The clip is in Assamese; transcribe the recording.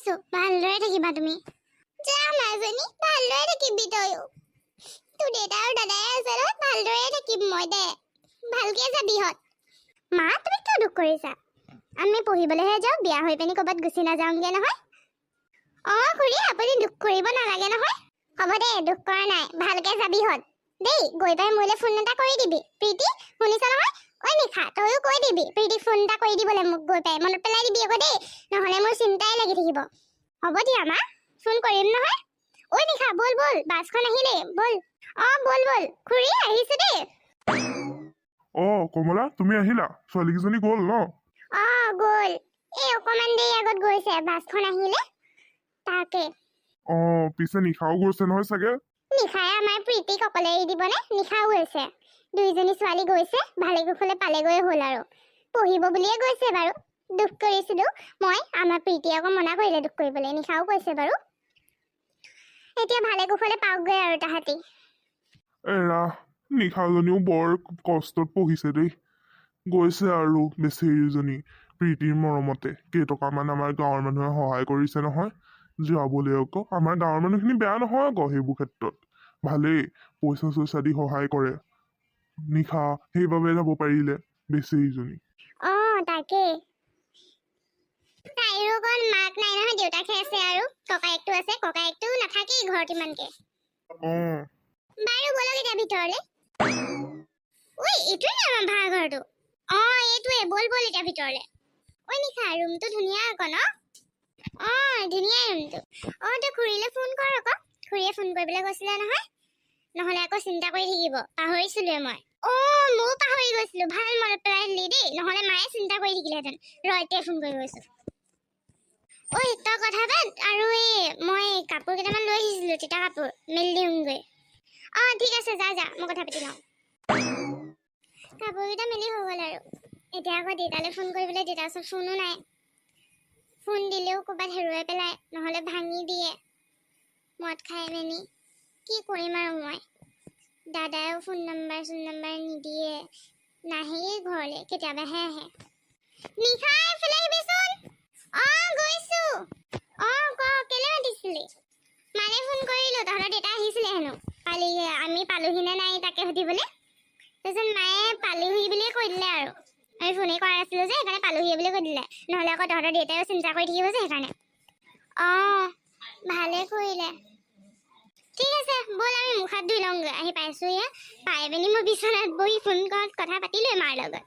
গৈছো ভালদৰে থাকিবা তুমি যা মাজনী ভালদৰে থাকিবি তয়ো তোৰ দেউতা আৰু দাদাই আছে ন ভালদৰে থাকিম মই দে ভালকে যাবিহঁত মা তুমি কিয় দুখ কৰিছা আমি পঢ়িবলৈহে যাওঁ বিয়া হৈ পিনি ক'ৰবাত গুচি নাযাওঁগে নহয় খুৰী আপুনি দুখ কৰিব নালাগে নহয় হ'ব দে দুখ কৰা নাই ভালকে যাবিহঁত দেই গৈ পাই মোলৈ ফোন এটা কৰি দিবি প্ৰীতি শুনিছ নহয় ঐ নিশা তয়ো কৈ দিবি প্ৰীতিক ফোন এটা কৰি দিবলৈ মোক গৈ পাই মনত পেলাই দিবি আকৌ দেই নহ'লে মোৰ চিন্তাই লাগি থাকিব হ'ব দিয়া মা ফোন কৰিম নহয় ঐ নিশা বল বল বাছখন আহিলে বল বল বল খুৰী আহিছে দেই কমলা তুমি আহিলা ছোৱালীকেইজনী গ'ল ন গ'ল এই অকমান দেৰি আগত গৈছে বাছখন আহিলে তাকে পিছে নিশাও গৈছে নহয় চাগে নিশাই আমাৰ প্ৰীতিক অকলে এৰি দিবনে নিশাও গৈছে দুইজনী ছোৱালী গৈছে ভালে কুশলে পালেগৈ হ'ল আৰু পঢ়িব বুলিয়ে গৈছে বাৰু দুখ কৰিছিলো মই আমাৰ প্ৰীতি আকৌ মনা কৰিলে দুখ কৰিবলৈ নিশাও কৈছে বাৰু এতিয়া ভালে কুশলে পাওঁগৈ আৰু তাহাঁতি এৰা নিশাজনীও বৰ কষ্টত পঢ়িছে দেই গৈছে আৰু বেচেৰীজনী প্ৰীতিৰ মৰমতে কেইটকামান আমাৰ গাঁৱৰ মানুহে সহায় কৰিছে নহয় যাবলৈ আকৌ আমাৰ গাঁৱৰ মানুহখিনি বেয়া নহয় আকৌ সেইবোৰ ক্ষেত্ৰত ভালেই পইচা চইচা দি সহায় কৰে নিশা সেইবাবে যাব পাৰিলে বেচেৰীজনী তাকে তাইৰো অকণ মাক নাই নহয় দেউতাকহে আছে আৰু ককায়েকটো আছে ককায়েকটো নাথাকেই ঘৰত ইমানকে বাৰু বলক এতিয়া ভিতৰলে এইটোৱে আমাৰ ভাড়া ঘৰটো এইটোৱে বল বল এতিয়া ভিতৰলে নিশা ৰুমটো ধুনীয়া আকৌ ন ধুনীয়া ৰুমটো তই খুৰীলে ফোন কৰ আকৌ খুৰীয়ে ফোন কৰিবলৈ কৈছিলে নহয় নহ'লে আকৌ চিন্তা কৰি থাকিব পাহৰিছিলোৱে মই ময়ো পাহৰি গৈছিলো ভাল মনত পেলাই দিলি দেই নহ'লে মায়ে চিন্তা কৰি থাকিলেহেঁতেন এতিয়া ফোন কৰি গৈছো তই কথা পাত আৰু মই কাপোৰ কেইটামান লৈ আহিছিলো তিতা কাপোৰ মেলি দিওঁগৈ ঠিক আছে যা মই কথা পাতি লওঁ কাপোৰকেইটা মেলি হৈ গ'ল আৰু এতিয়া আকৌ দেউতালৈ ফোন কৰিবলৈ দেউতাৰ ওচৰত ফোনো নাই ফোন দিলেও ক'ৰবাত হেৰুৱাই পেলাই নহ'লে ভাঙি দিয়ে মদ খাই মেলি কি কৰিম আৰু মই দাদায়েও ফোন নাম্বাৰ নিদিয়ে নাহেই ঘৰলৈ কেতিয়াবাহে আহে নিশা এইফালে আহিবিচোন গৈছো ক কেলে মাতিছিলি মানে ফোন কৰিলো তহঁতৰ দেউতা আহিছিলে হেনো আমি পালোহি নে নাই তাকে সুধিবলৈ তাৰপিছত মায়ে পালোহি বুলিয়ে কৈ দিলে আৰু আমি ফোনেই কৰা নাছিলো যে সেইকাৰণে পালোহি বুলি কৈ দিলে নহ'লে আকৌ তহঁতৰ দেউতাইও চিন্তা কৰি থাকিব যে সেইকাৰণে ভালে কৰিলে ঠিক আছে ব'ল আমি মুখ হাত ধুই লওঁগৈ আহি পাইছোঁহে পাই পিনি মই বিচনাত বহি ফোন কলত কথা পাতিলোৱে মাৰ লগত